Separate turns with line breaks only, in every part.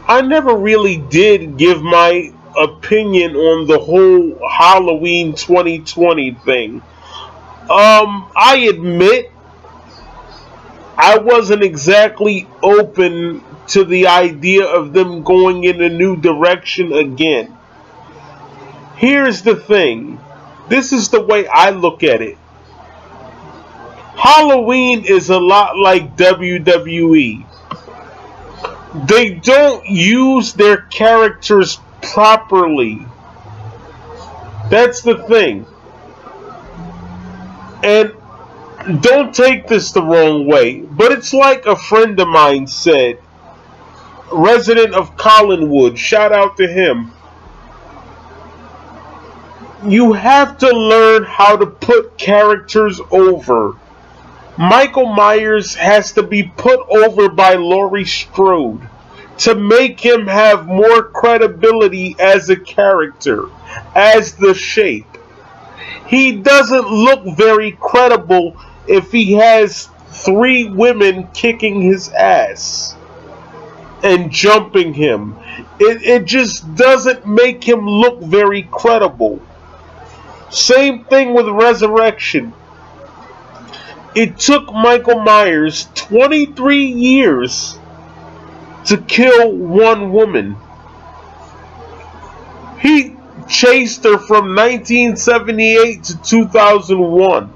I never really did give my opinion on the whole Halloween 2020 thing. I admit I wasn't exactly open to the idea of them going in a new direction again. Here's the thing. This is the way I look at it. Halloween is a lot like WWE. They don't use their characters properly. That's the thing. And don't take this the wrong way, but it's like a friend of mine said, resident of Collinwood, shout out to him. You have to learn how to put characters over. Michael Myers has to be put over by Laurie Strode to make him have more credibility as a character, as the Shape. He doesn't look very credible if he has 3 women kicking his ass and jumping him. It just doesn't make him look very credible. Same thing with Resurrection. It took Michael Myers 23 years to kill one woman. He chased her from 1978 to 2001.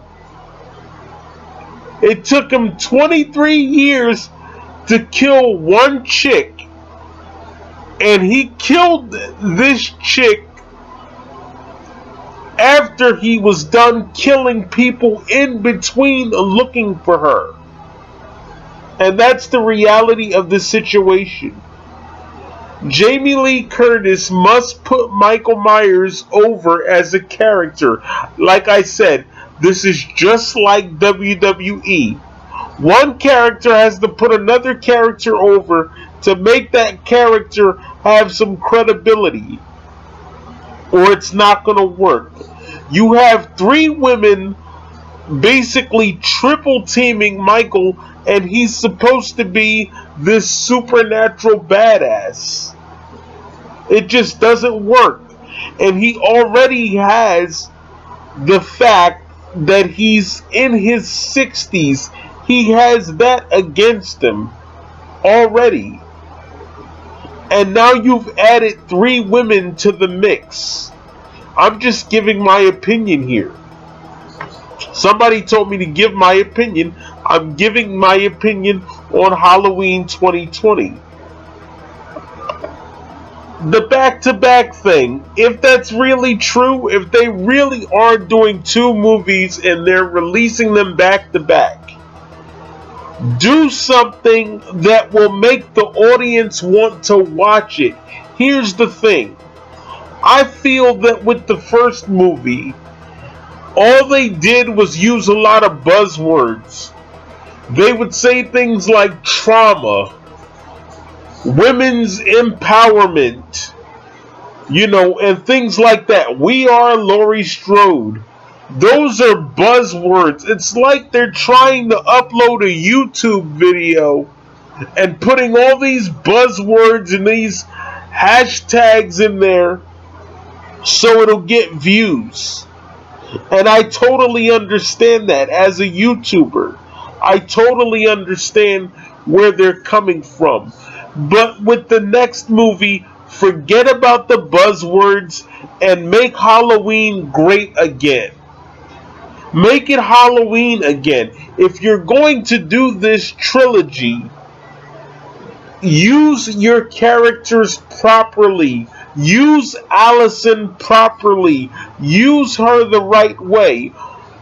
It took him 23 years to kill one chick, and he killed this chick after he was done killing people in between looking for her. And that's the reality of the situation. Jamie Lee Curtis must put Michael Myers over as a character. Like I said, this is just like WWE. One character has to put another character over to make that character have some credibility, or it's not going to work. You have 3 women basically triple teaming Michael, and he's supposed to be this supernatural badass. It just doesn't work. And he already has the fact that he's in his 60s. He has that against him already. And now you've added 3 women to the mix. I'm just giving my opinion here. Somebody told me to give my opinion. I'm giving my opinion on Halloween 2020. The back-to-back thing, if that's really true, if they really are doing 2 movies and they're releasing them back-to-back, do something that will make the audience want to watch it. Here's the thing. I feel that with the first movie, all they did was use a lot of buzzwords. They would say things like trauma, women's empowerment, and things like that. We are Laurie Strode. Those are buzzwords. It's like they're trying to upload a YouTube video and putting all these buzzwords and these hashtags in there so it'll get views. And I totally understand that as a YouTuber. I totally understand where they're coming from. But with the next movie, forget about the buzzwords and make Halloween great again. Make it Halloween again. If you're going to do this trilogy, use your characters properly. Use Allyson properly. Use her the right way.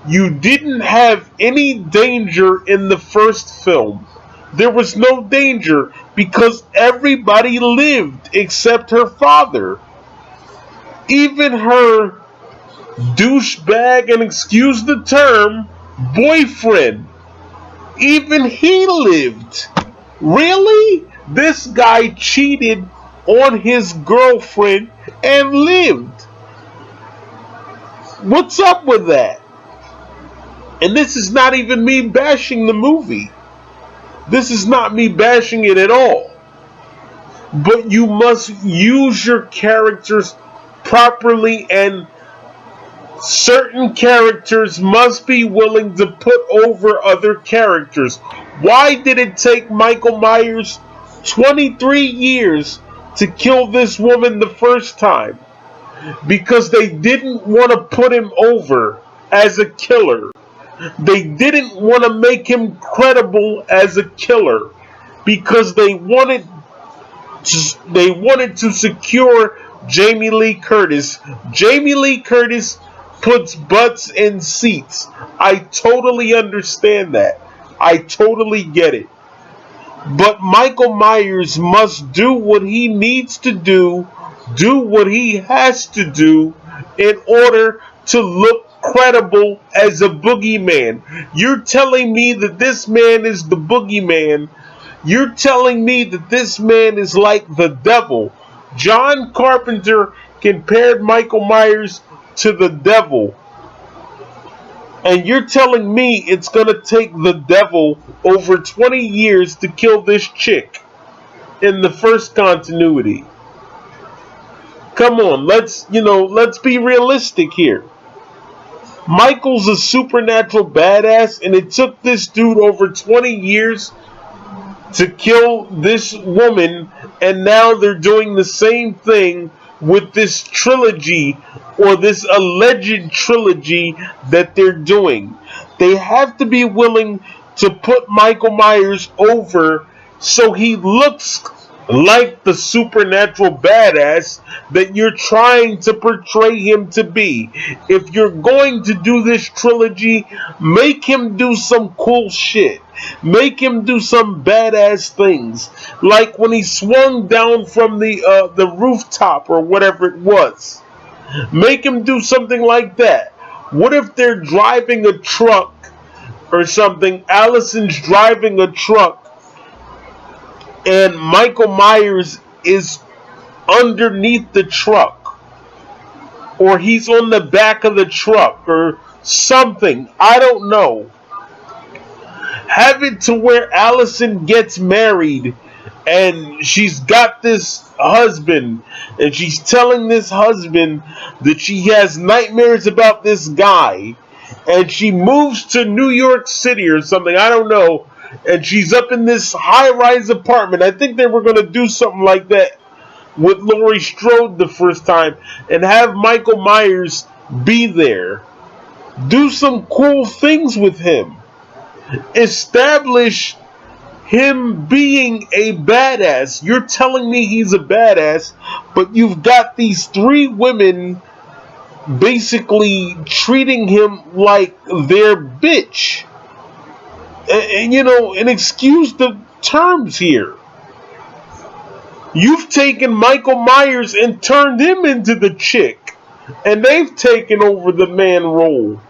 You didn't have any danger in the first film. There was no danger because everybody lived except her father. Even her douchebag, and excuse the term, boyfriend. Even he lived. Really? This guy cheated on his girlfriend and lived. What's up with that? And this is not even me bashing the movie. This is not me bashing it at all. but you must use your characters properly, and certain characters must be willing to put over other characters. Why did it take Michael Myers 23 years to kill this woman the first time? Because they didn't want to put him over as a killer. They didn't want to make him credible as a killer, because they wanted to secure Jamie Lee Curtis. Jamie Lee Curtis puts butts in seats. I totally understand that. I totally get it. But Michael Myers must do what he needs to do what he has to do in order to look credible as a boogeyman. You're telling me that this man is the boogeyman. You're telling me that this man is like the devil. John Carpenter compared Michael Myers to the devil. And you're telling me it's going to take the devil over 20 years to kill this chick in the first continuity. Come on, let's be realistic here. Michael's a supernatural badass, and it took this dude over 20 years to kill this woman, and now they're doing the same thing with this trilogy, or this alleged trilogy that they're doing. They have to be willing to put Michael Myers over so he looks like the supernatural badass that you're trying to portray him to be. If you're going to do this trilogy, make him do some cool shit. Make him do some badass things, like when he swung down from the rooftop or whatever it was. Make him do something like that. What if they're driving a truck or something? Allison's driving a truck, and Michael Myers is underneath the truck, or he's on the back of the truck or something. I don't know. Have it to where Allyson gets married and she's got this husband, and she's telling this husband that she has nightmares about this guy, and she moves to New York City or something, I don't know, and she's up in this high-rise apartment. I think they were going to do something like that with Laurie Strode the first time, and have Michael Myers be there. Do some cool things with him. Establish him being a badass. You're telling me he's a badass, but you've got these three women basically treating him like their bitch. And excuse the terms here. You've taken Michael Myers and turned him into the chick, and they've taken over the man role.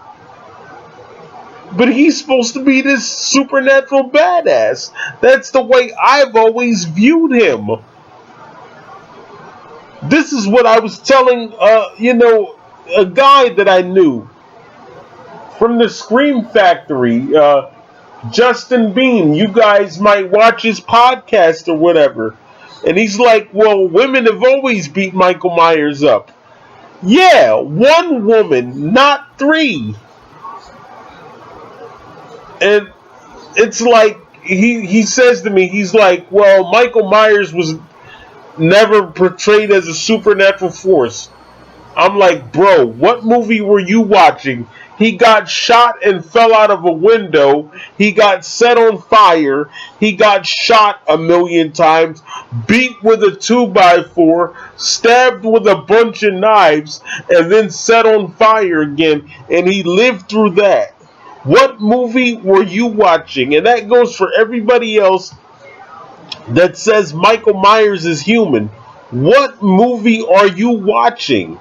But he's supposed to be this supernatural badass. That's the way I've always viewed him. This is what I was telling, a guy that I knew from the Scream Factory, Justin Bean. You guys might watch his podcast or whatever. And he's like, well, women have always beat Michael Myers up. Yeah, one woman, not three. And it's like, he says to me, he's like, well, Michael Myers was never portrayed as a supernatural force. I'm like, bro, what movie were you watching? He got shot and fell out of a window. He got set on fire. He got shot 1,000,000 times, beat with a 2x4, stabbed with a bunch of knives, and then set on fire again. And he lived through that. What movie were you watching? And that goes for everybody else that says Michael Myers is human. What movie are you watching?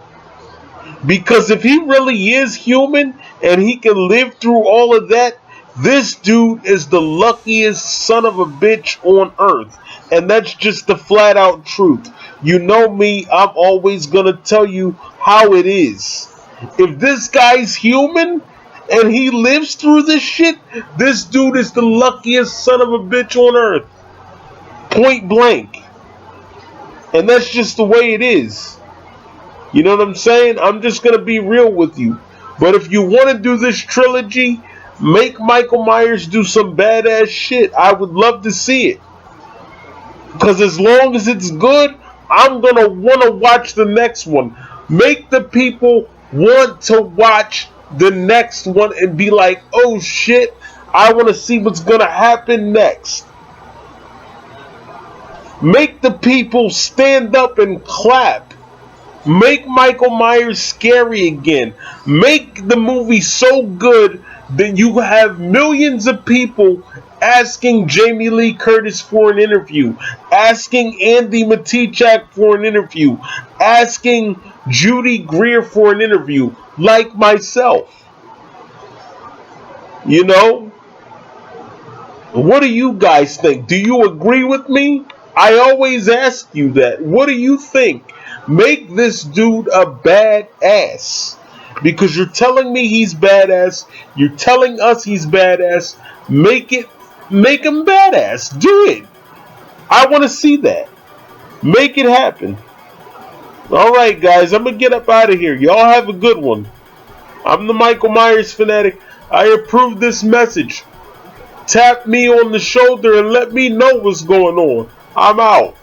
Because if he really is human and he can live through all of that, this dude is the luckiest son of a bitch on earth. And that's just the flat out truth. You know me, I'm always gonna tell you how it is. If this guy's human and he lives through this shit, this dude is the luckiest son of a bitch on earth. Point blank. And that's just the way it is. You know what I'm saying? I'm just going to be real with you. But if you want to do this trilogy, make Michael Myers do some badass shit. I would love to see it. Because as long as it's good, I'm going to want to watch the next one. Make the people want to watch the next one and be like, oh shit, I want to see what's going to happen next. Make the people stand up and clap. Make Michael Myers scary again. Make the movie so good that you have millions of people asking Jamie Lee Curtis for an interview, asking Andi Matichak for an interview, asking Judy Greer for an interview, like myself. You know? What do you guys think? Do you agree with me? I always ask you that. What do you think? Make this dude a badass. Because you're telling me he's badass. You're telling us he's badass. Make him badass. Do it. I want to see that. Make it happen. Alright guys, I'm going to get up out of here. Y'all have a good one. I'm the Michael Myers fanatic. I approve this message. Tap me on the shoulder and let me know what's going on. I'm out.